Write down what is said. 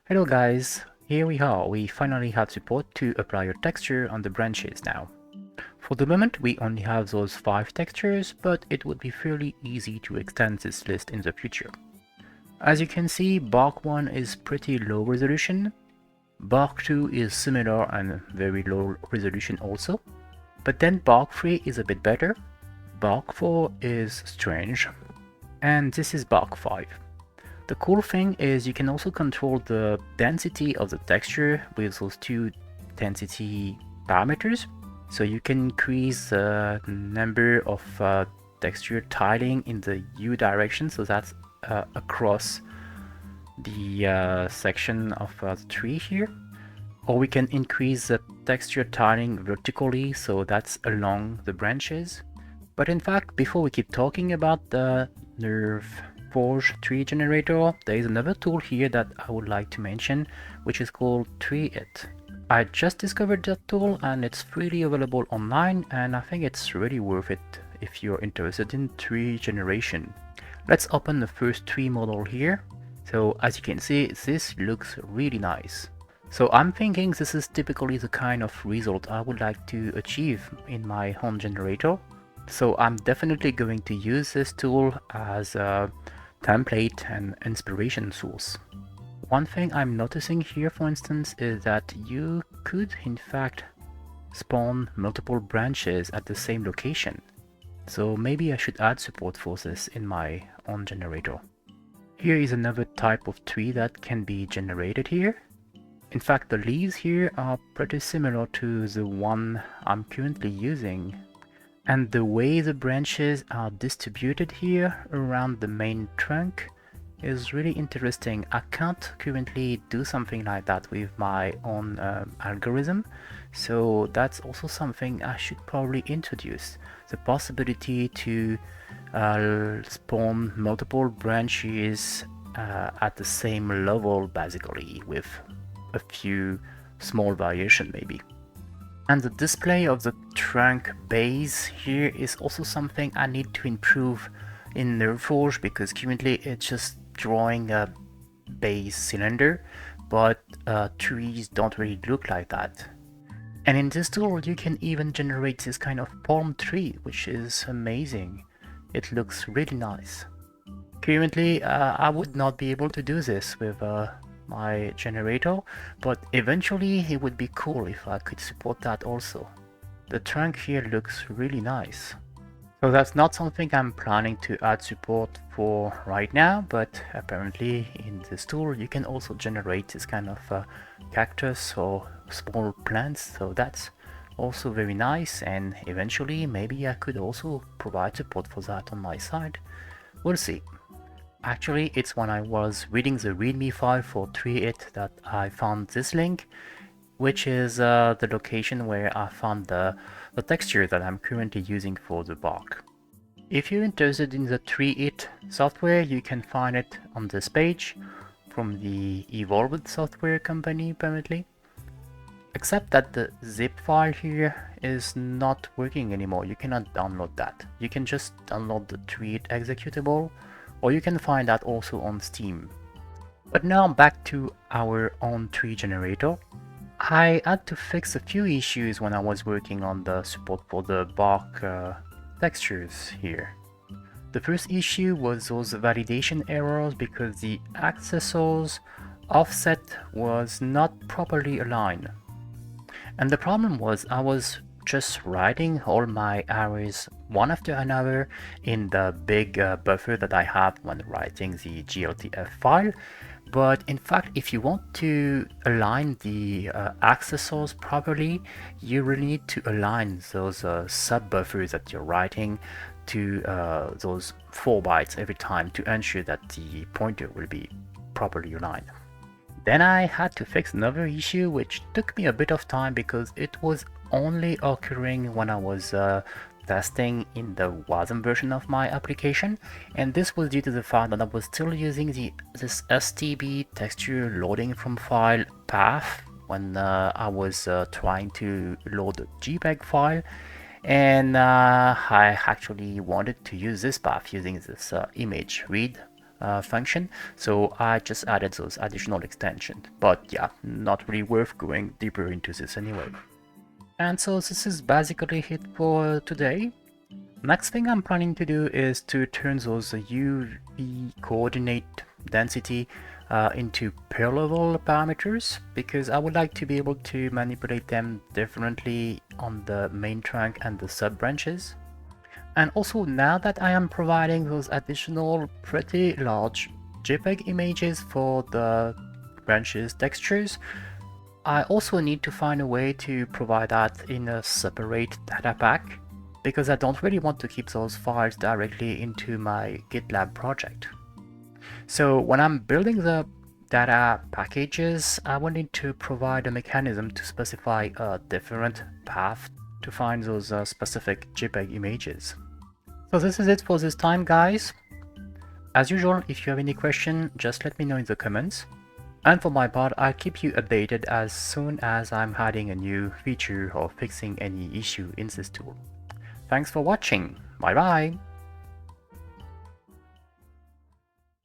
Hello guys, here we are. We finally have support to apply a texture on the branches now. For the moment we only have those 5 textures, but it would be fairly easy to extend this list in the future. As you can see, Bark 1 is pretty low resolution, Bark 2 is similar and very low resolution also, but then Bark 3 is a bit better, Bark 4 is strange, and this is Bark 5. The cool thing is you can also control the density of the texture with those two density parameters. So you can increase the number of texture tiling in the U direction, so that's across the section of the tree here. Or we can increase the texture tiling vertically, so that's along the branches. But in fact, before we keep talking about the NervForge tree generator, there is another tool here that I would like to mention, which is called TreeIt. I just discovered that tool and it's freely available online, and I think it's really worth it if you're interested in tree generation. Let's open the first tree model here. So as you can see, this looks really nice. So I'm thinking this is typically the kind of result I would like to achieve in my own generator. So I'm definitely going to use this tool as a template and inspiration source. One thing I'm noticing here, for instance, is that you could in fact spawn multiple branches at the same location. So maybe I should add support for this in my own generator. Here is another type of tree that can be generated here. In fact, the leaves here are pretty similar to the one I'm currently using. And the way the branches are distributed here around the main trunk is really interesting. I can't currently do something like that with my own algorithm, so that's also something I should probably introduce. The possibility to spawn multiple branches at the same level, basically, with a few small variation maybe. And the display of the trunk base here is also something I need to improve in NervForge, because currently it's just drawing a base cylinder, but trees don't really look like that. And in this tool you can even generate this kind of palm tree, which is amazing. It looks really nice. Currently I would not be able to do this with my generator, but eventually it would be cool if I could support that also. The trunk here looks really nice. So that's not something I'm planning to add support for right now, but apparently in this tool you can also generate this kind of cactus or small plants, so that's also very nice, and eventually maybe I could also provide support for that on my side. We'll see. Actually, it's when I was reading the README file for TreeIt that I found this link, which is the location where I found the texture that I'm currently using for the bark. If you're interested in the TreeIt software, you can find it on this page from the Evolved software company apparently. Except that the zip file here is not working anymore. You cannot download that. You can just download the TreeIt executable, or you can find that also on Steam. But now back to our own tree generator. I had to fix a few issues when I was working on the support for the bark textures here. The first issue was those validation errors because the accessor's offset was not properly aligned. And the problem was I was just writing all my arrays one after another in the big buffer that I have when writing the gltf file. But in fact, if you want to align the accessors properly, you really need to align those sub buffers that you're writing to those 4 bytes every time to ensure that the pointer will be properly aligned. Then I had to fix another issue which took me a bit of time because it was only occurring when I was testing in the WASM version of my application, and this was due to the fact that I was still using this STB texture loading from file path when I was trying to load a JPEG file, and I actually wanted to use this path using this image read function, so I just added those additional extensions. But yeah, not really worth going deeper into this anyway. And so this is basically it for today. Next thing I'm planning to do is to turn those UV coordinate density into per level parameters, because I would like to be able to manipulate them differently on the main trunk and the sub branches. And also, now that I am providing those additional pretty large JPEG images for the branches textures, I also need to find a way to provide that in a separate data pack, because I don't really want to keep those files directly into my GitLab project. So when I'm building the data packages, I will need to provide a mechanism to specify a different path to find those specific JPEG images. So this is it for this time, guys. As usual, if you have any question, just let me know in the comments. And for my part, I'll keep you updated as soon as I'm adding a new feature or fixing any issue in this tool. Thanks for watching. Bye bye.